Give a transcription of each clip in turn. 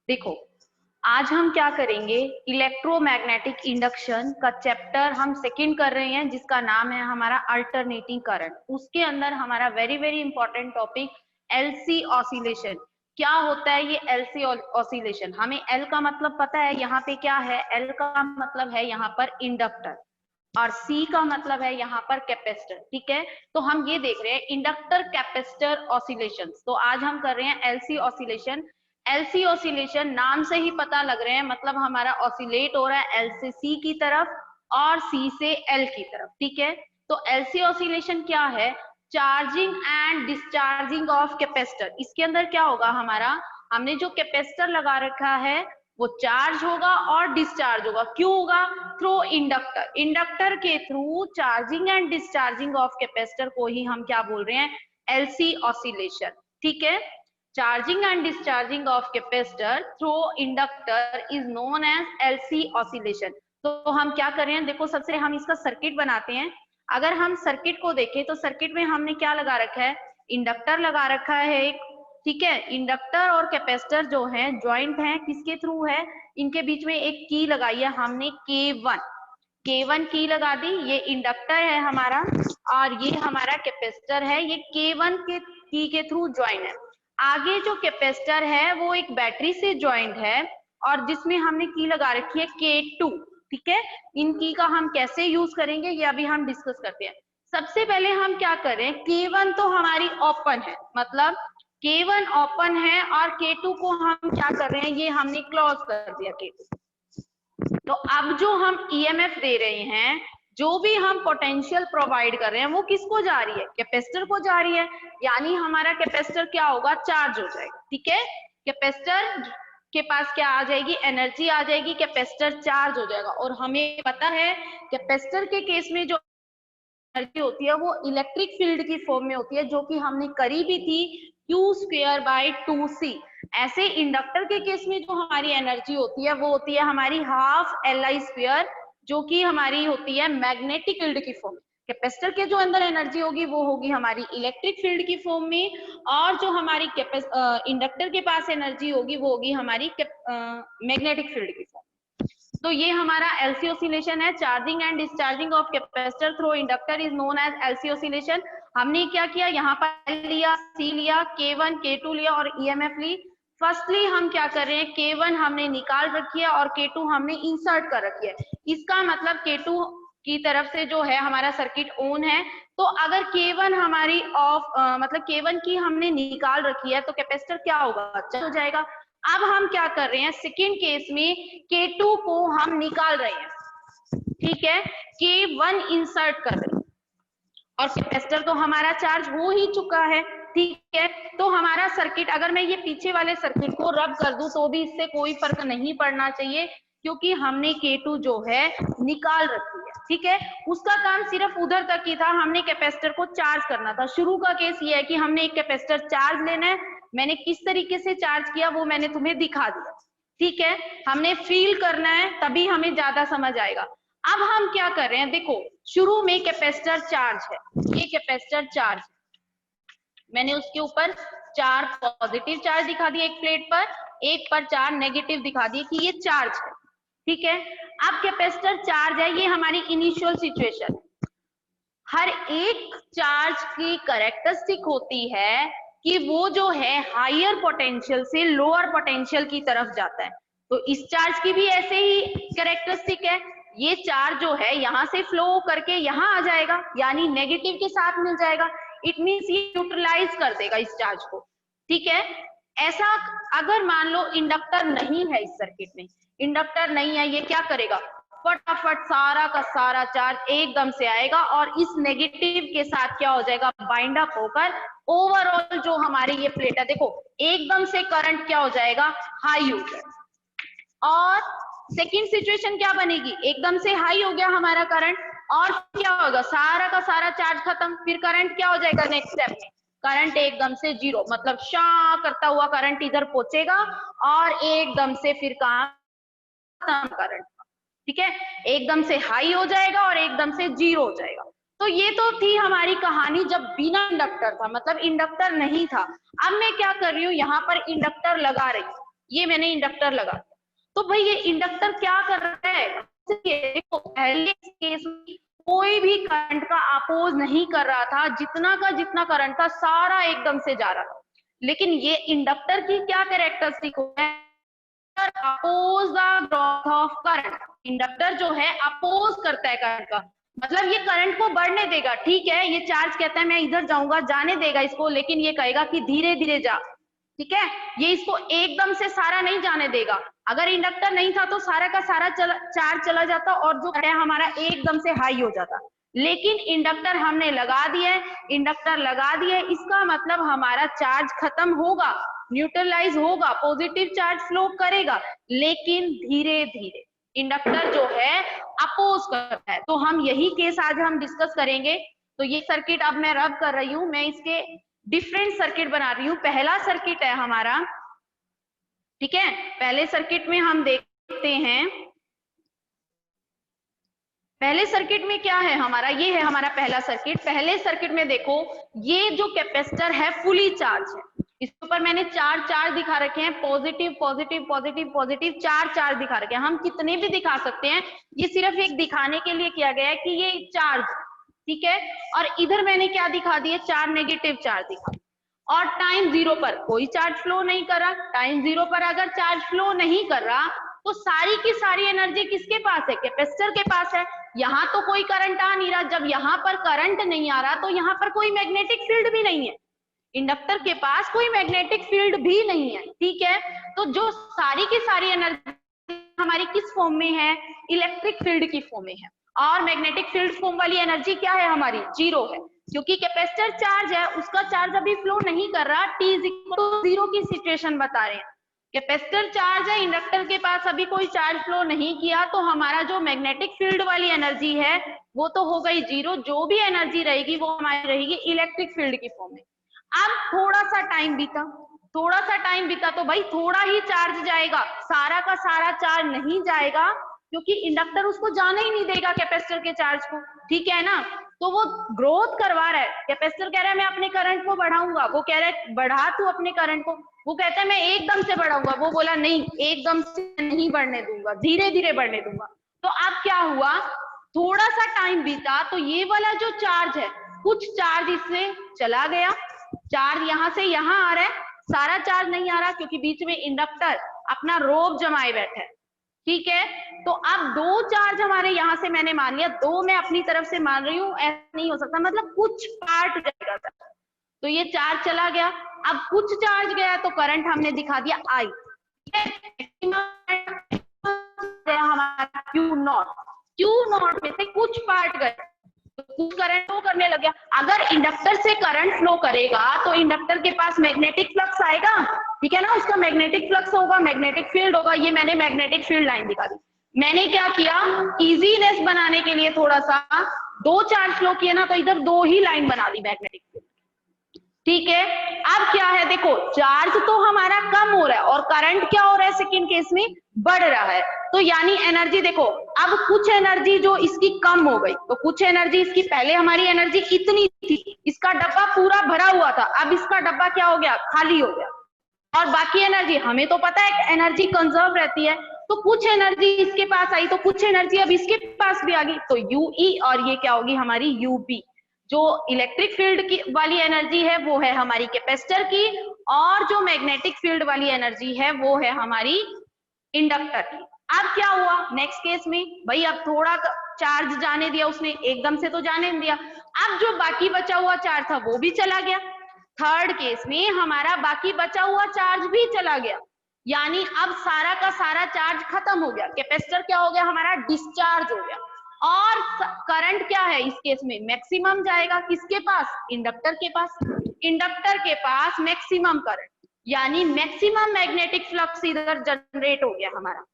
देखो, आज हम क्या करेंगे, इलेक्ट्रोमैग्नेटिक इंडक्शन का चैप्टर हम सेकंड कर रहे हैं, जिसका नाम है हमारा अल्टरनेटिंग करंट। उसके अंदर हमारा very very important topic LC oscillation. क्या होता है ये एलसी ऑसिलेशन? हमें एल का मतलब पता है, यहाँ पे क्या है, एल का मतलब है यहाँ पर इंडक्टर और सी का मतलब है यहाँ पर कैपेसिटर। ठीक है, तो हम ये देख रहे हैं इंडक्टर कैपेसिटर ऑसिलेशन। तो आज हम कर रहे हैं एलसी ऑसिलेशन। एलसी ऑसिलेशन नाम से ही पता लग रहे हैं, मतलब हमारा ऑसिलेट हो रहा है एल से सी की तरफ और सी से एल की तरफ। ठीक है, तो एलसी ऑसिलेशन क्या है? Charging and discharging of capacitor. इसके अंदर क्या होगा हमारा, हमने जो कैपेसिटर लगा रखा है वो चार्ज होगा और डिस्चार्ज होगा। क्यों होगा? Through inductor. इंडक्टर के through charging and discharging of capacitor को ही हम क्या बोल रहे हैं, एलसी ऑसिलेशन। ठीक है, charging and discharging of capacitor through inductor is known as LC oscillation. तो हम क्या कर रहे हैं, देखो सबसे हम इसका सर्किट बनाते हैं। अगर हम सर्किट को देखें तो सर्किट में हमने क्या लगा रखा है, इंडक्टर लगा रखा है एक। ठीक है, इंडक्टर और कैपेसिटर जो है ज्वाइंट है, किसके थ्रू है, इनके बीच में एक की लगाई है हमने K1 की लगा दी। ये इंडक्टर है हमारा और ये हमारा कैपेसिटर है, ये K1 के की के थ्रू ज्वाइन है। आगे जो कैपेसिटर है वो एक बैटरी से ज्वाइंट है और जिसमें हमने की लगा रखी है K2। ठीक है, इन की का हम कैसे यूज करेंगे ये अभी हम डिस्कस करते हैं। सबसे पहले हम क्या करें, K1 तो हमारी ओपन है, मतलब K1 ओपन है और K2 को हम क्या कर रहे हैं, ये हमने क्लोज कर दिया K2। तो अब जो हम ईएमएफ दे रहे हैं, जो भी हम पोटेंशियल प्रोवाइड कर रहे हैं, वो किसको जा रही है, कैपेसिटर को जा रही है। यानी हमारा कैपेसिटर क्या होगा, चार्ज हो जाएगा। ठीक है, कैपेसिटर के पास क्या आ जाएगी, एनर्जी आ जाएगी, कैपेसिटर चार्ज हो जाएगा। और हमें पता है कैपेसिटर के केस में जो एनर्जी होती है वो इलेक्ट्रिक फील्ड की फॉर्म में होती है, जो कि हमने करी भी थी Q²/2C। ऐसे इंडक्टर के केस में जो हमारी एनर्जी होती है वो होती है हमारी ½ Li², जो कि हमारी होती है मैग्नेटिक फील्ड की फॉर्म में। कैपेसिटर के जो अंदर एनर्जी होगी वो होगी हमारी इलेक्ट्रिक फील्ड की फॉर्म में, और जो हमारी इंडक्टर के पास एनर्जी होगी वो होगी हमारी मैग्नेटिक फील्ड की फॉर्म। तो ये हमारा एलसी ऑसिलेशन है, charging and discharging of capacitor through inductor is known as LC oscillation. हमने क्या किया, यहाँ पर एल लिया, सी लिया, K1 K2 लिया और ईएमएफ ली। फर्स्टली हम क्या कर रहे हैं, K1 हमने निकाल रखी है और K2 हमने इंसर्ट कर रखी है। इसका मतलब K2 की तरफ से जो है हमारा सर्किट ऑन है। तो अगर K1 हमारी ऑफ मतलब K1 की हमने निकाल रखी है तो कैपेसिटर क्या होगा, चार्ज हो जाएगा। अब हम क्या कर रहे हैं, सेकेंड केस में K2 को हम निकाल रहे हैं। ठीक है, K1 इंसर्ट कर रहे हैं और कैपेसिटर तो हमारा चार्ज हो ही चुका है। ठीक है, तो हमारा सर्किट, अगर मैं ये पीछे वाले सर्किट को रब कर दूं तो भी इससे कोई फर्क नहीं पड़ना चाहिए, क्योंकि हमने K2 जो है निकाल रखी है। ठीक है, उसका काम सिर्फ उधर तक ही था, हमने कैपेसिटर को चार्ज करना था। शुरू का केस ये है कि हमने एक कैपेसिटर चार्ज लेना है। मैंने किस तरीके से चार्ज किया वो मैंने तुम्हें दिखा दिया। ठीक है, हमने फील करना है तभी हमें ज्यादा समझ आएगा। अब हम क्या कर रहे हैं, देखो शुरू में कैपेसिटर चार्ज है, ये कैपेसिटर चार्ज, मैंने उसके ऊपर 4 पॉजिटिव चार्ज दिखा दिए एक प्लेट पर, एक पर 4 नेगेटिव दिखा दिए कि ये चार्ज है। ठीक है, अब कैपेसिटर चार्ज है, ये हमारी इनिशियल सिचुएशन है। हर एक चार्ज की कैरेक्टरिस्टिक होती है कि वो जो है हायर पोटेंशियल से लोअर पोटेंशियल की तरफ जाता है। तो इस चार्ज की भी ऐसे ही कैरेक्टरिस्टिक है, ये चार्ज जो है यहाँ से फ्लो करके यहाँ आ जाएगा, यानी नेगेटिव के साथ मिल जाएगा। इट मीन्स ये न्यूट्रलाइज कर देगा इस चार्ज को। ठीक है, ऐसा अगर मान लो इंडक्टर नहीं है, इस सर्किट में इंडक्टर नहीं है, ये क्या करेगा, फटाफट सारा का सारा चार्ज एकदम से आएगा और इस नेगेटिव के साथ क्या हो जाएगा, बाइंड अप होकर ओवरऑल जो हमारी ये प्लेट है, देखो एकदम से करंट क्या हो जाएगा, हाई हो जाएगा। और सेकंड सिचुएशन क्या बनेगी, एकदम से हाई हो गया हमारा करंट और क्या होगा, सारा का सारा चार्ज खत्म, फिर करंट क्या हो जाएगा, नेक्स्ट स्टेप में करंट एकदम से जीरो, मतलब शा करता हुआ करंट इधर पहुंचेगा और एकदम से फिर कहां करंट। ठीक है, एकदम से हाई हो जाएगा और एकदम से जीरो हो जाएगा। तो ये तो थी हमारी कहानी जब बिना इंडक्टर था, मतलब इंडक्टर नहीं था। अब मैं क्या कर रही हूँ, यहाँ पर इंडक्टर लगा रही हूँ, ये मैंने इंडक्टर लगा दिया। तो भाई ये इंडक्टर क्या कर रहा है, देखो पहले केस में कोई भी करंट का अपोज नहीं कर रहा था, जितना का जितना करंट था सारा एकदम से जा रहा था। लेकिन ये इंडक्टर की क्या कैरेक्टरिस्टिक है, oppose the growth of current. Inductor जो है अपोज करता है करंट का, मतलब ये करंट को बढ़ने देगा। ठीक है, ये चार्ज कहता है मैं इधर जाऊंगा, जाने देगा इसको, लेकिन ये कहेगा कि धीरे धीरे जा। ठीक है, ये इसको एकदम से सारा नहीं जाने देगा। अगर इंडक्टर नहीं था तो सारा का सारा चार्ज चला जाता और जो है हमारा एकदम से हाई हो जाता। लेकिन इंडक्टर हमने लगा दिया है, इंडक्टर लगा दिया है, इसका मतलब हमारा चार्ज खत्म होगा, न्यूट्रलाइज होगा, पॉजिटिव चार्ज फ्लो करेगा, लेकिन धीरे धीरे। इंडक्टर जो है अपोज करता है। तो हम यही केस आज हम डिस्कस करेंगे। तो ये सर्किट अब मैं रब कर रही हूं, मैं इसके डिफरेंट सर्किट बना रही हूं। पहला सर्किट है हमारा, ठीक है, पहले सर्किट में हम देखते हैं, पहले सर्किट में क्या है हमारा, ये है हमारा पहला सर्किट। पहले सर्किट में देखो ये जो कैपेसिटर है फुली चार्ज है, इसके ऊपर मैंने चार चार्ज दिखा रखे हैं, पॉजिटिव पॉजिटिव पॉजिटिव पॉजिटिव, चार चार्ज दिखा रखे हैं। हम कितने भी दिखा सकते हैं, ये सिर्फ एक दिखाने के लिए किया गया है कि ये चार्ज, ठीक है। और इधर मैंने क्या दिखा दिए, चार नेगेटिव चार्ज दिखा। और टाइम जीरो पर कोई चार्ज फ्लो नहीं कर रहा। टाइम जीरो पर अगर चार्ज फ्लो नहीं कर रहा तो सारी की सारी एनर्जी किसके पास है, कैपेसिटर के पास है। यहाँ तो कोई करंट आ नहीं रहा, जब यहाँ पर करंट नहीं आ रहा तो यहाँ पर कोई मैग्नेटिक फील्ड भी नहीं है, इंडक्टर के पास कोई मैग्नेटिक फील्ड भी नहीं है। ठीक है, तो जो सारी की सारी एनर्जी हमारी किस फॉर्म में है, इलेक्ट्रिक फील्ड की फॉर्म में है। और मैग्नेटिक फील्ड फॉर्म वाली एनर्जी क्या है हमारी, जीरो है, क्योंकि कैपेसिटर चार्ज है, उसका चार्ज अभी फ्लो नहीं कर रहा, t जीरो की सिचुएशन बता रहे हैं। कैपेसिटर चार्ज है, इंडक्टर के पास अभी कोई चार्ज फ्लो नहीं किया, तो हमारा जो मैग्नेटिक फील्ड वाली एनर्जी है वो तो हो गई जीरो। जो भी एनर्जी रहेगी वो हमारी रहेगी इलेक्ट्रिक फील्ड की फॉर्म में। अब थोड़ा सा टाइम बीता, थोड़ा सा टाइम बीता तो भाई थोड़ा ही चार्ज जाएगा, सारा का सारा चार्ज नहीं जाएगा, क्योंकि इंडक्टर उसको जाने ही नहीं देगा कैपेसिटर के चार्ज को। ठीक है ना, तो वो ग्रोथ करवा रहा है। कैपेसिटर कह रहा है मैं अपने करंट को बढ़ाऊंगा, वो कह रहा है बढ़ा तू अपने करंट को, वो कहता है मैं एकदम से बढ़ाऊंगा, वो बोला नहीं एकदम से नहीं बढ़ने दूंगा, धीरे धीरे बढ़ने दूंगा। तो अब क्या हुआ, थोड़ा सा टाइम बीता तो ये वाला जो चार्ज है, कुछ चार्ज इससे चला गया, चार्ज यहां से यहां आ रहा है, सारा चार्ज नहीं आ रहा क्योंकि बीच में इंडक्टर अपना रोब जमाए बैठा है। ठीक है, तो अब दो चार्ज हमारे यहां से मैंने मान लिया, दो मैं अपनी तरफ से मान रही हूं, ऐसा नहीं हो सकता, मतलब कुछ पार्ट जाएगा। तो ये चार्ज चला गया, अब कुछ चार्ज गया तो करंट हमने दिखा दिया आई, हमारा क्यू नॉट में से कुछ पार्ट गए तो कुछ करंट फ्लो करने लग गया। अगर इंडक्टर से करंट फ्लो करेगा तो इंडक्टर के पास मैग्नेटिक फ्लक्स आएगा, ठीक है ना, उसका मैग्नेटिक फ्लक्स होगा, मैग्नेटिक फील्ड होगा। ये मैंने मैग्नेटिक फील्ड लाइन दिखा दी। मैंने क्या किया, इजीनेस बनाने के लिए थोड़ा सा दो चार्ज फ्लो किए ना, तो इधर दो ही लाइन बना दी मैग्नेटिक फील्ड। ठीक है, अब क्या है देखो, चार्ज तो हमारा कम हो रहा है और करंट क्या हो रहा है सेकंड केस में, बढ़ रहा है। तो यानी एनर्जी देखो, अब कुछ एनर्जी जो इसकी कम हो गई, तो कुछ एनर्जी इसकी, पहले हमारी एनर्जी इतनी थी, इसका डब्बा पूरा भरा हुआ था, अब इसका डब्बा क्या हो गया, खाली हो गया। और बाकी एनर्जी, हमें तो पता है एनर्जी कंजर्व रहती है, तो कुछ एनर्जी इसके पास आई तो कुछ एनर्जी अब इसके पास भी आ गई, तो यूई और ये क्या होगी हमारी यूबी। जो इलेक्ट्रिक फील्ड की वाली एनर्जी है वो है हमारी कैपेसिटर की, और जो मैग्नेटिक फील्ड वाली एनर्जी है वो है हमारी इंडक्टर की। अब क्या हुआ नेक्स्ट केस में, भाई अब थोड़ा चार्ज जाने दिया उसने, एकदम से तो जाने नहीं दिया, अब जो बाकी बचा हुआ चार्ज था वो भी चला गया। थर्ड केस में हमारा बाकी बचा हुआ चार्ज भी चला गया, यानी अब सारा का सारा चार्ज खत्म हो गया, कैपेसिटर क्या हो गया हमारा, डिस्चार्ज हो गया। और करंट क्या है इस केस में, मैक्सिमम जाएगा किसके पास, इंडक्टर के पास, इंडक्टर के पास मैक्सिमम करंट, यानी मैक्सिमम मैग्नेटिक फ्लक्स इधर जनरेट हो गया हमारा।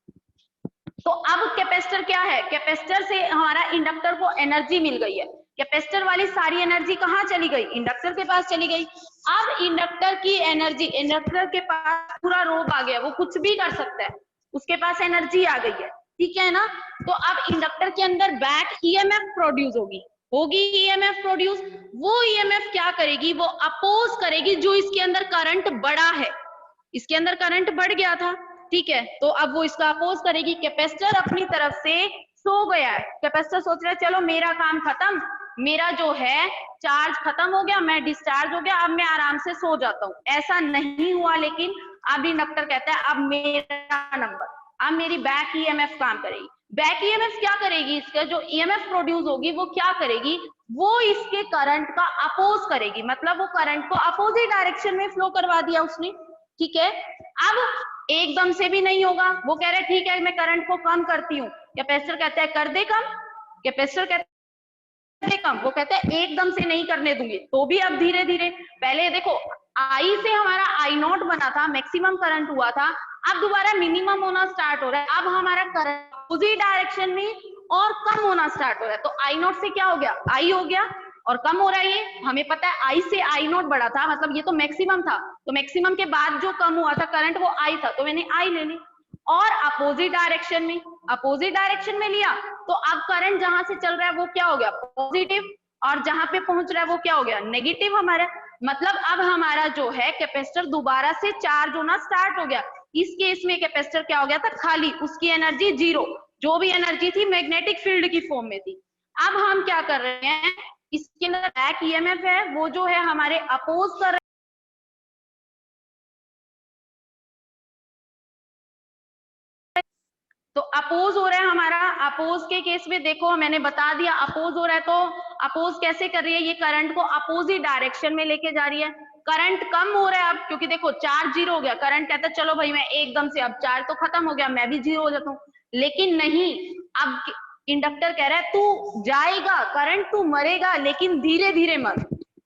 तो अब कैपेसिटर क्या है, कैपेसिटर से हमारा इंडक्टर को एनर्जी मिल गई है, कैपेसिटर वाली सारी एनर्जी कहाँ चली गई, इंडक्टर के पास चली गई। अब इंडक्टर की एनर्जी, इंडक्टर के पास पूरा रोब आ गया, वो कुछ भी कर सकता है, उसके पास एनर्जी आ गई है, ठीक है ना। तो अब इंडक्टर के अंदर बैक ईएमएफ प्रोड्यूस होगी ईएमएफ प्रोड्यूस, वो ईएमएफ क्या करेगी, वो अपोज करेगी जो इसके अंदर करंट बढ़ा है, इसके अंदर करंट बढ़ गया था, ठीक है, तो अब वो इसका अपोज करेगी। कैपेसिटर अपनी तरफ से सो गया है, कैपेसिटर सोच रहा है चलो मेरा काम खत्म, मेरा जो है चार्ज खत्म हो गया, मैं डिस्चार्ज हो गया, अब मैं आराम से सो जाता हूँ। ऐसा नहीं हुआ, लेकिन अब इंडक्टर कहता है अब मेरा नंबर, अब मेरी बैक ईएमएफ काम करेगी। बैक ईएमएफ क्या करेगी, इसका जो ईएमएफ प्रोड्यूस होगी वो क्या करेगी, वो इसके करंट का अपोज करेगी, मतलब वो करंट को अपोजिट डायरेक्शन में फ्लो करवा दिया उसने। ठीक है, अब एकदम से भी नहीं होगा, वो कह रहे ठीक है मैं करंट को कम करती हूँ, कैपेसिटर कहता है कर दे कम, कैपेसिटर कहता है कम, वो कहता है एकदम से नहीं करने दूंगी, तो भी अब धीरे धीरे, पहले देखो आई से हमारा आई नॉट बना था, मैक्सिमम करंट हुआ था, अब दोबारा मिनिमम होना स्टार्ट हो रहा है, अब हमारा करंट अपोजिट डायरेक्शन में और कम होना स्टार्ट हो रहा है। तो आई नॉट से क्या हो गया, आई हो गया और कम हो रहा है, ये हमें पता है आई से आई नॉट बढ़ा था, मतलब ये तो मैक्सिमम था, तो मैक्सिमम के बाद जो कम हुआ था करंट वो आई था, तो मैंने आई ले ली। और अपोजिट डायरेक्शन में, अपोजिट डायरेक्शन में लिया तो अब करंट जहां से चल रहा है वो क्या हो गया पॉजिटिव, और जहां पे पहुंच रहा है वो क्या हो गया नेगेटिव हमारा, मतलब अब हमारा जो है कैपेसिटर दोबारा से चार्ज होना स्टार्ट हो गया। इस केस में कैपेसिटर क्या हो गया था खाली, उसकी एनर्जी जीरो, जो भी एनर्जी थी मैग्नेटिक फील्ड की फॉर्म में थी। अब हम क्या कर रहे हैं, इसके अंदर बैक ईएमएफ है वो जो है हमारे अपोज कर रहे, तो अपोज हो रहा है हमारा। अपोज के केस में देखो मैंने बता दिया अपोज हो रहा है, तो अपोज कैसे कर रही है, ये करंट को अपोजिट डायरेक्शन में लेके जा रही है। करंट कम हो रहा है अब, क्योंकि देखो चार्ज जीरो हो गया, करंट कहता है चलो भाई मैं एकदम से, अब चार्ज तो खत्म हो गया मैं भी जीरो हो जाता हूँ, लेकिन नहीं, अब इंडक्टर कह रहा है तू जाएगा करंट, तू मरेगा लेकिन धीरे धीरे मर।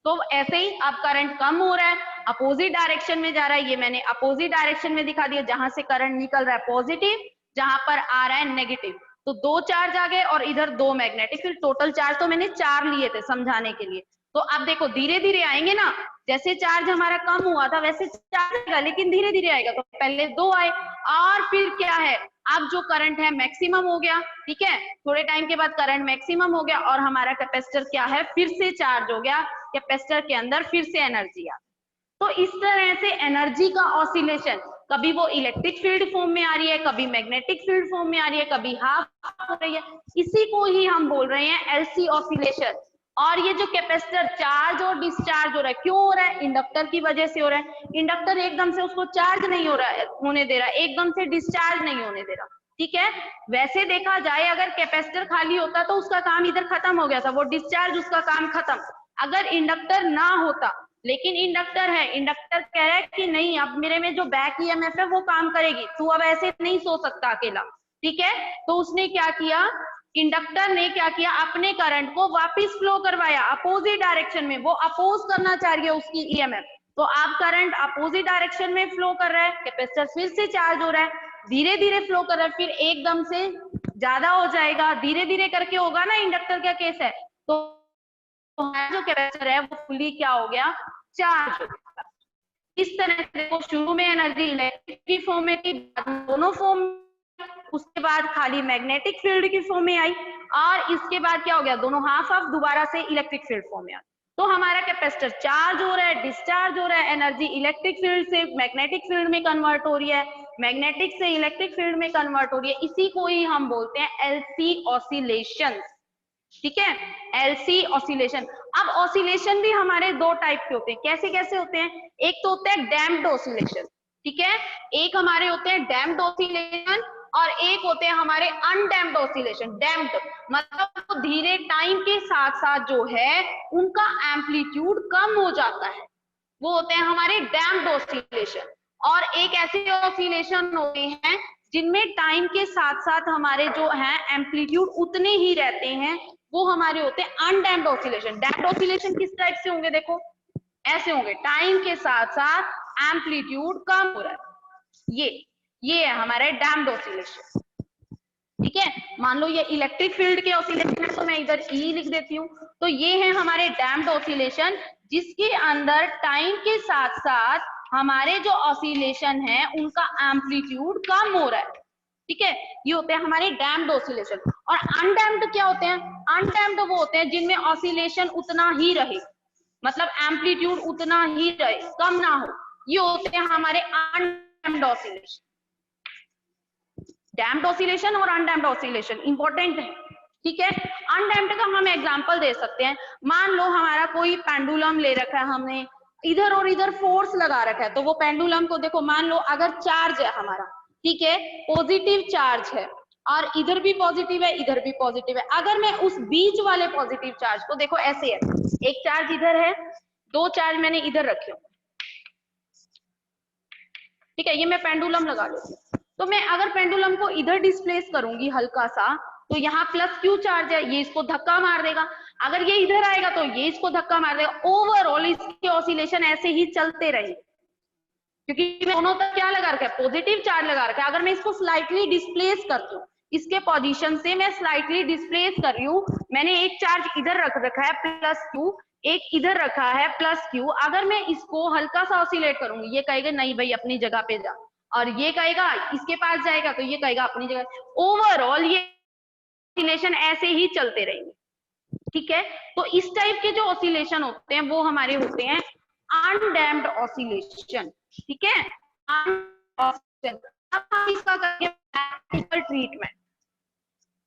तो ऐसे ही अब करंट कम हो रहा है, अपोजिट डायरेक्शन में जा रहा है, ये मैंने अपोजिट डायरेक्शन में दिखा दिया, जहां से करंट निकल रहा है पॉजिटिव, जहां पर आ रहा है नेगेटिव, तो दो चार्ज आ गए और इधर दो मैग्नेटिक, फिर टोटल चार्ज तो मैंने 4 लिए थे समझाने के लिए। तो अब देखो धीरे धीरे आएंगे ना, जैसे चार्ज हमारा कम हुआ था वैसे चार्ज आएगा, लेकिन धीरे धीरे आएगा, तो पहले 2 आए और फिर क्या है, अब जो करंट है मैक्सिमम हो गया, ठीक है, थोड़े टाइम के बाद करंट मैक्सिमम हो गया और हमारा कैपेसिटर क्या है फिर से चार्ज हो गया, कैपेसिटर के अंदर फिर से एनर्जी आ। तो इस तरह से एनर्जी का ऑसिलेशन, कभी वो इलेक्ट्रिक फील्ड फॉर्म में आ रही है, कभी मैग्नेटिक फील्ड फॉर्म में आ रही है, कभी हाफ हो रही है, इसी को ही हम बोल रहे हैं एलसी ऑसिलेशन। और ये जो कैपेसिटर चार्ज और डिस्चार्ज हो रहा है, क्यों हो रहा है, इंडक्टर की वजह से हो रहा है। इंडक्टर एकदम से उसको चार्ज नहीं हो रहा है, होने दे रहा है, एकदम से डिस्चार्ज नहीं होने दे रहा, ठीक है। वैसे देखा जाए अगर कैपेसिटर खाली होता तो उसका काम इधर खत्म हो गया था, वो डिस्चार्ज उसका काम खत्म, अगर इंडक्टर ना होता, लेकिन इंडक्टर है, इंडक्टर कह रहा है कि नहीं अब मेरे में जो बैक ईएमएफ है वो काम करेगी, तू अब ऐसे नहीं सो सकता अकेला, ठीक है। तो उसने क्या किया, इंडक्टर ने क्या किया, अपने करंट को वापस फ्लो करवाया अपोजिट डायरेक्शन में, वो अपोज करना चाह रही है उसकी ईएमएफ, तो आप करंट अपोजिट डायरेक्शन में फ्लो कर रहा है, कैपेसिटर फिर से चार्ज हो रहा है, धीरे धीरे फ्लो कर रहा है, फिर एकदम से ज्यादा हो जाएगा, धीरे धीरे करके होगा ना, इंडक्टर का केस है, तो जो कैपेसिटर है वो फुली क्या हो गया, चार्ज हो गया। इस तरह से देखो शुरू में एनर्जी इलेक्ट्रिक की फॉर्म में थी, दोनों फॉर्म, उसके बाद खाली मैग्नेटिक फील्ड की फॉर्म में आई, और इसके बाद क्या हो गया, दोनों हाफ हाफ दोबारा से इलेक्ट्रिक फील्ड फॉर्म में आ। तो हमारा कैपेसिटर चार्ज हो रहा है, डिस्चार्ज हो रहा है, एनर्जी इलेक्ट्रिक फील्ड से मैग्नेटिक फील्ड में कन्वर्ट हो रही है, मैग्नेटिक से इलेक्ट्रिक फील्ड में कन्वर्ट हो रही है, इसी को ही हम बोलते हैं एलसी ऑसिलेशन, ठीक है, एलसी ऑसिलेशन। अब ऑसिलेशन भी हमारे दो टाइप के होते हैं, कैसे कैसे होते हैं, एक तो होता है डैम्प्ड ऑसिलेशन, ठीक है, एक हमारे होते हैं डैम्प्ड ऑसिलेशन और एक होते हैं हमारे अनडैम्प्ड ऑसिलेशन। डैम्प्ड मतलब धीरे टाइम के साथ साथ जो है उनका एम्पलीट्यूड कम हो जाता है, वो होते हैं हमारे डैम्प्ड ऑसिलेशन। और एक ऐसे ऑसिलेशन होते हैं जिनमें टाइम के साथ साथ हमारे जो है एम्पलीट्यूड उतने ही रहते हैं, वो हमारे होते हैं अनडैम्प्ड ऑसिलेशन। डैम्प्ड ऑसिलेशन किस टाइप से होंगे, देखो ऐसे होंगे, टाइम के साथ साथ एम्पलीट्यूड कम हो रहा है, ये है हमारे डैम्प्ड ऑसिलेशन, ठीक है। मान लो ये इलेक्ट्रिक फील्ड के ऑसिलेशन है तो मैं इधर ई लिख देती हूँ, तो ये है हमारे डैम्प्ड ऑसिलेशन, जिसके अंदर टाइम के साथ साथ हमारे जो ऑसिलेशन है उनका एम्पलीट्यूड कम हो रहा है, ठीक है, ये होते हैं हमारे डैम्प्ड ऑसिलेशन। और अनडैम्प्ड क्या होते हैं, अनडैम्प्ड वो होते हैं जिनमें ऑसिलेशन उतना ही रहे, मतलब एम्पलीट्यूड उतना ही रहे, कम ना हो, ये होते हैं हमारे अनडैम्प्ड ऑसिलेशन। डैम्प्ड ऑसिलेशन और अनडैम्प्ड ऑसिलेशन इंपॉर्टेंट है, ठीक है। अनडैम्प्ड का हम एग्जांपल दे सकते हैं, मान लो हमारा कोई पेंडुलम ले रखा है हमने, इधर और इधर फोर्स लगा रखा है, तो वो पेंडुलम को देखो, मान लो अगर चार्ज है हमारा, ठीक है, पॉजिटिव चार्ज है और इधर भी पॉजिटिव है इधर भी पॉजिटिव है, अगर मैं उस बीच वाले पॉजिटिव चार्ज को, देखो ऐसे है, एक चार्ज इधर है, दो चार्ज मैंने इधर रखे, ठीक है, ये मैं पेंडुलम लगा लेती हूँ, तो मैं अगर पेंडुलम को इधर डिस्प्लेस करूंगी हल्का सा, तो यहाँ प्लस क्यू चार्ज है, ये इसको धक्का मार देगा, अगर ये इधर आएगा तो ये इसको धक्का मार देगा, ओवरऑल इसके ऑसिलेशन ऐसे ही चलते रहे, क्योंकि दोनों तक क्या लगा रखा है, पॉजिटिव चार्ज लगा रखा है। अगर मैं इसको स्लाइटली डिस्प्लेस करती हूँ, इसके पोजीशन से मैं स्लाइटली डिस्प्लेस कर रही हूँ, मैंने एक चार्ज इधर रख रखा है प्लस क्यू, एक इधर रखा है प्लस क्यू, अगर मैं इसको हल्का सा ऑसिलेट करूंगी, ये कहेगा नहीं भाई अपनी जगह पे जा, और ये कहेगा इसके पास जाएगा तो ये कहेगा अपनी जगह, ओवरऑल ये ऑसिलेशन ऐसे ही चलते रहेंगे, ठीक है। तो इस टाइप के जो ऑसिलेशन होते हैं वो हमारे होते हैं अनडैम्प्ड ऑसिलेशन, ठीक है। अब हम इसका करेंगे मैथमेटिकल ट्रीटमेंट,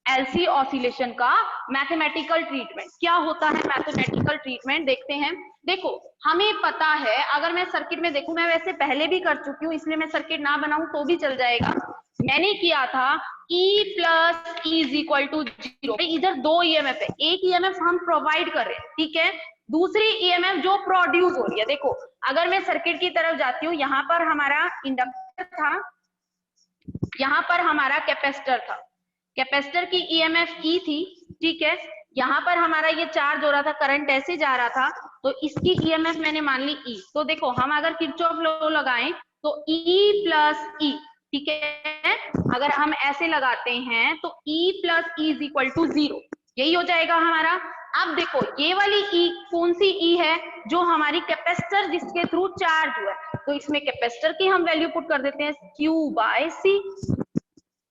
एलसी ऑसिलेशन का मैथमेटिकल ट्रीटमेंट क्या होता है, मैथमेटिकल ट्रीटमेंट देखते हैं। देखो हमें पता है, अगर मैं सर्किट में देखूं, मैं वैसे पहले भी कर चुकी हूँ इसलिए मैं सर्किट ना बनाऊं तो भी चल जाएगा, मैंने किया था E plus E is equal to 0, इधर दो ईएमएफ है, एक ईएमएफ हम प्रोवाइड कर रहे हैं, ठीक है, दूसरी ईएमएफ जो प्रोड्यूस हो रही है। देखो अगर मैं सर्किट की तरफ जाती हूँ, यहाँ पर हमारा इंडक्टर था, यहाँ पर हमारा कैपेसिटर था, कैपेसिटर की ईएमएफ ई थी, ठीक है, यहाँ पर हमारा ये चार्ज हो रहा था, करंट ऐसे जा रहा था, तो इसकी ईएमएफ मैंने मान ली ई। तो देखो हम अगर किरचॉफ लॉ लगाएं तो ई प्लस ई, ठीक है, अगर हम ऐसे लगाते हैं तो E plus E is equal to 0, यही हो जाएगा हमारा। अब देखो ये वाली ई कौन सी ई है, जो हमारी कैपेसिटर जिसके थ्रू चार्ज हुआ है, तो इसमें कैपेसिटर की हम वैल्यू पुट कर देते हैं Q बाय C,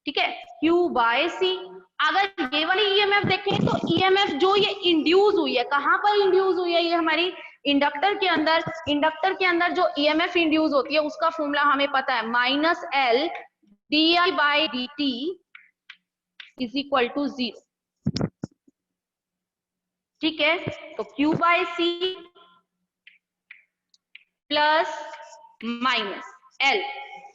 ठीक है, Q बाय C। अगर ये वाली ईएमएफ देखें तो ईएमएफ जो ये इंड्यूस हुई है, कहां पर इंड्यूस हुई है, ये हमारी इंडक्टर के अंदर, इंडक्टर के अंदर जो ईएमएफ इंड्यूस होती है उसका फॉर्मूला हमें पता है, minus L D I by D T is equal to 0, ठीक है। तो Q by C plus minus L,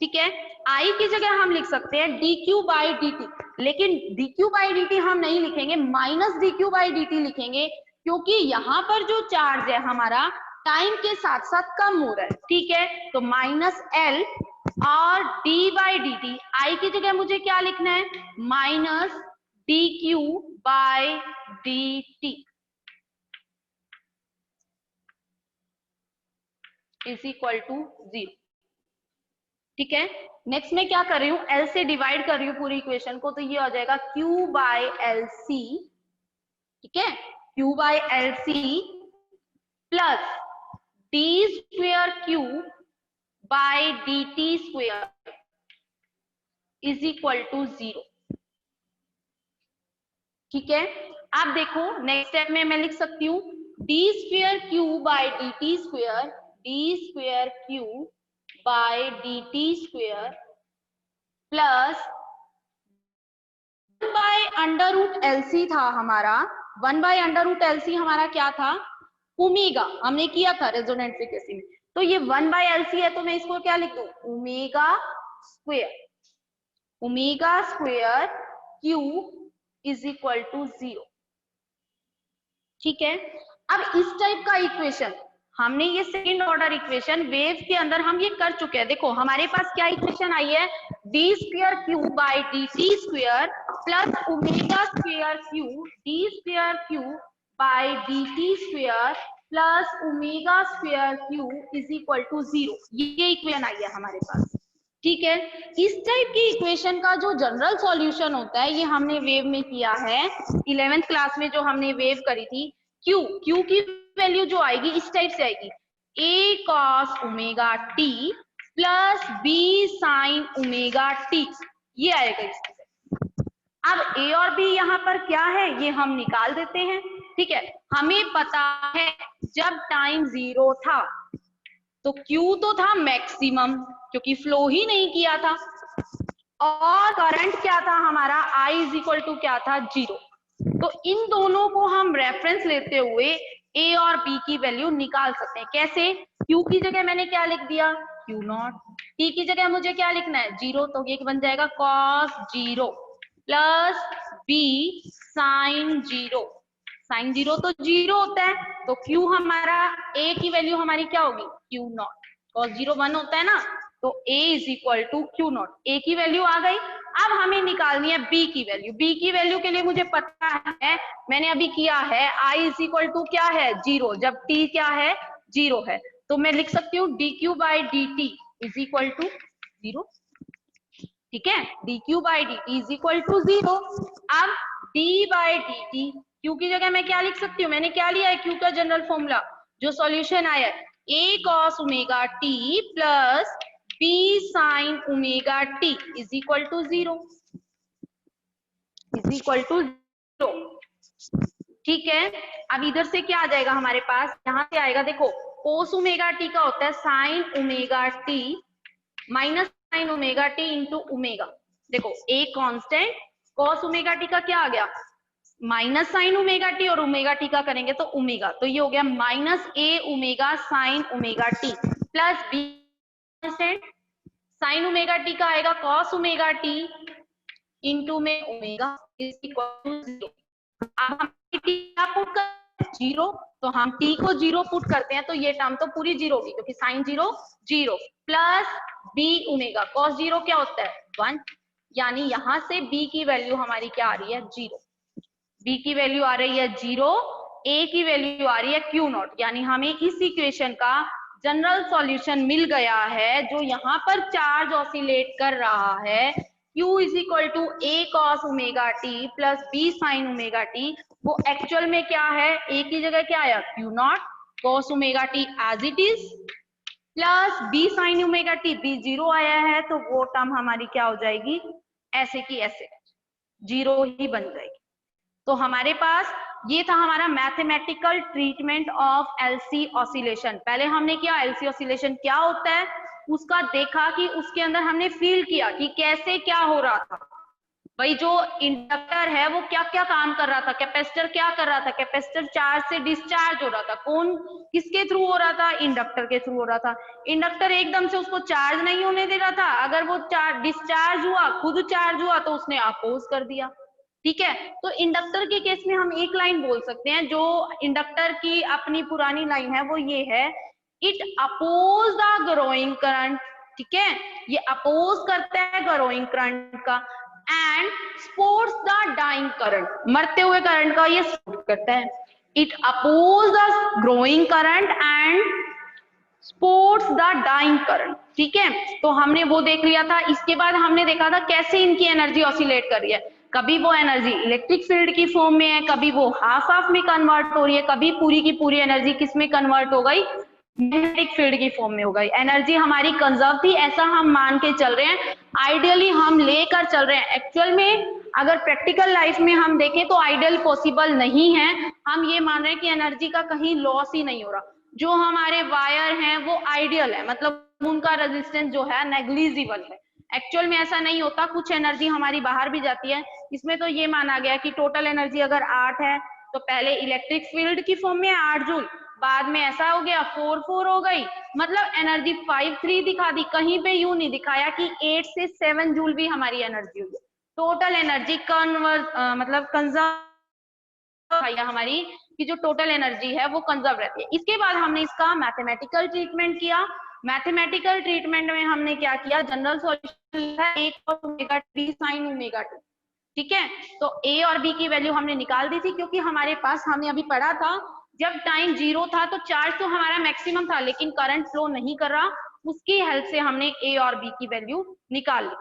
ठीक है, आई की जगह हम लिख सकते हैं dq बाई dt, लेकिन dq बाई dt हम नहीं लिखेंगे, माइनस dq बाई dt लिखेंगे, क्योंकि यहाँ पर जो चार्ज है हमारा टाइम के साथ साथ कम हो रहा है, ठीक है। तो माइनस एल और d बाई dt, आई की जगह मुझे क्या लिखना है, minus dq by dt is equal to 0, ठीक है। नेक्स्ट में क्या कर रही हूँ, L से डिवाइड कर रही हूँ पूरी इक्वेशन को, तो ये हो जाएगा Q बाय एल सी, ठीक है, Q by L C plus D square Q by D T square is equal to 0, ठीक है। अब देखो नेक्स्ट स्टेप में मैं लिख सकती हूँ D square Q by D T square, D square Q by D T square plus 1 by under root LC था हमारा, 1 बाय अंडर रूट एलसी हमारा क्या था, ओमेगा, हमने किया था रेजोनेंट फ्रीक्वेंसी में, तो ये 1 बाय एलसी है, तो मैं इसको क्या लिख दूं, omega square, omega square Q is equal to 0, ठीक है। अब इस टाइप का इक्वेशन हमने, ये सेकंड ऑर्डर इक्वेशन वेव के अंदर हम ये कर चुके हैं। देखो हमारे पास क्या इक्वेशन आई है, D square Q by D T square plus omega square Q D square Q by D T square plus omega square Q is equal to 0, ये इक्वेशन आई है हमारे पास, ठीक है। इस टाइप की इक्वेशन का जो जनरल सॉल्यूशन होता है, ये हमने वेव में किया है 11th क्लास में, जो हमने वेव करी थी। Q की वैल्यू जो आएगी इस टाइप से आएगी, a cos omega t plus b sin omega t, ये आएगा इसमें। अब a और b यहाँ पर क्या है ये हम निकाल देते हैं, ठीक है। हमें पता है जब टाइम 0 था तो Q तो था मैक्सिमम, क्योंकि फ्लो ही नहीं किया था, और करंट क्या था हमारा, I इज इक्वल टू क्या था, 0। तो इन दोनों को हम रेफरेंस लेते हुए A और B की वैल्यू निकाल सकते हैं। कैसे? Q की जगह मैंने क्या लिख दिया, Q नॉट। T की जगह मुझे क्या लिखना है, 0, तो ये बन जाएगा cos 0 plus B sin 0। Sine 0 तो 0 होता है, तो Q हमारा A की वैल्यू हमारी क्या होगी, Q नॉट। cos 0 1 होता है ना, तो A is equal to Q naught. A की वैल्यू आ गई। अब हमें निकालनी है B की वैल्यू। B की वैल्यू के लिए मुझे पता है, मैंने अभी किया है, I इज इक्वल टू क्या है, 0, जब T क्या है, 0 है। तो मैं लिख सकती हूँ dq by dt is equal to 0। ठीक है, dq by dt is equal to 0। अब d बाई dt, q की जगह मैं क्या लिख सकती हूँ, मैंने क्या लिया है, q का जनरल फॉर्मूला, जो सॉल्यूशन आया है, a cos omega t plus b sin omega t is equal to 0, is equal to 0। ठीक है, अब इधर से क्या आ जाएगा हमारे पास, यहां से आएगा, देखो cos ओमेगा t का होता है sin omega t minus sine omega T into omega. देखो a constant, cos omega T का क्या आ गया, माइनस साइन ओमेगा टी, और ओमेगा टी का करेंगे तो ओमेगा, तो ये हो गया minus a omega sine omega T plus b constant, sine omega T का आएगा cos ओमेगा टी इंटू में ओमेगा इज इक्वल टू 0। अब हम t क्या पुट कर 0, तो हम t को 0 पुट करते हैं, तो ये टर्म तो पूरी 0 होगी, क्योंकि sine 0 0 plus b omega, cos 0 क्या होता है 1, यानी यहां से b की वैल्यू हमारी क्या आ रही है 0। b की वैल्यू आ रही है 0, a की वैल्यू आ रही है q नॉट, यानी हमें इस इक्वेशन का जनरल सॉल्यूशन मिल गया है। जो यहाँ पर चार्ज ऑसिलेट कर रहा है, Q is equal to a cos omega t plus b sin omega t, वो एक्चुअल में क्या है, a की जगह क्या आया Q naught cos omega t as it is plus b sin omega t, b 0 आया है, तो वो टर्म हमारी क्या हो जाएगी, ऐसे की ऐसे 0 ही बन जाएगी। तो हमारे पास ये था हमारा mathematical treatment of LC oscillation. पहले हमने किया एलसी ऑसिलेशन क्या होता है, उसका देखा कि उसके अंदर हमने फील किया कि कैसे क्या हो रहा था। भाई जो इंडक्टर है वो क्या क्या काम कर रहा था, कैपेसिटर क्या कर रहा था, कैपेसिटर चार्ज से डिस्चार्ज हो रहा था, कौन किसके थ्रू हो रहा था, इंडक्टर के थ्रू हो रहा था। इंडक्टर एकदम से उसको चार्ज नहीं होने दे रहा था, अगर वो डिस्चार्ज हुआ, खुद चार्ज हुआ, तो उसने अपोज कर दिया। ठीक है, तो इंडक्टर के केस में हम एक लाइन बोल सकते हैं, जो इंडक्टर की अपनी पुरानी लाइन है वो ये है, it oppose the growing current. ठीक है, ये अपोज करता है ग्रोइंग करंट का, and supports the dying current, मरते हुए करंट का ये सपोर्ट करता है। It oppose the growing current and supports the dying current. ठीक है, तो हमने वो देख लिया था। इसके बाद हमने देखा था कैसे इनकी एनर्जी ऑसिलेट कर रही है, कभी वो एनर्जी इलेक्ट्रिक फील्ड की फॉर्म में है, कभी वो हाफ हाफ में कन्वर्ट हो रही है, कभी पूरी की पूरी एनर्जी किस में कन्वर्ट हो गई, मैग्नेटिक फील्ड की फॉर्म में हो गई। एनर्जी हमारी कंजर्व थी, ऐसा हम मान के चल रहे हैं, आइडियली हम लेकर चल रहे हैं। एक्चुअल में अगर प्रैक्टिकल लाइफ में हम देखें तो आइडियल पॉसिबल नहीं है। हम ये मान रहे हैं कि एनर्जी का कहीं लॉस ही नहीं हो रहा। जो हमारे वायर हैं वो आइडियल है, मतलब उनका रेजिस्टेंस जो है नेग्लिजिबल है। एक्चुअल में ऐसा नहीं होता, कुछ एनर्जी हमारी बाहर भी जाती है। इसमें तो ये माना गया कि टोटल एनर्जी अगर 8 है, तो पहले इलेक्ट्रिक फील्ड की फॉर्म में 8 जूल, बाद में ऐसा हो गया 4 हो गई, मतलब एनर्जी 5 दिखा दी। कहीं पे यूं नहीं दिखाया कि 8 से 7 जूल भी हमारी एनर्जी हुई। टोटल एनर्जी मतलब कंजर्व हमारी कि जो टोटल एनर्जी है वो कंजर्व रहती है। इसके बाद हमने इसका मैथमेटिकल ट्रीटमेंट किया। मैथमेटिकल ट्रीटमेंट में हमने क्या किया, जनरल सॉल्यूशन है 1 cos omega t sin omega t। ठीक है, तो a और b की वैल्यू हमने निकाल दी थी, क्योंकि हमारे पास, हमने अभी पढ़ा था, जब टाइम 0 था तो चार्ज तो हमारा मैक्सिमम था, लेकिन करंट फ्लो नहीं कर रहा, उसकी हेल्प से हमने a और b की वैल्यू निकाल ली।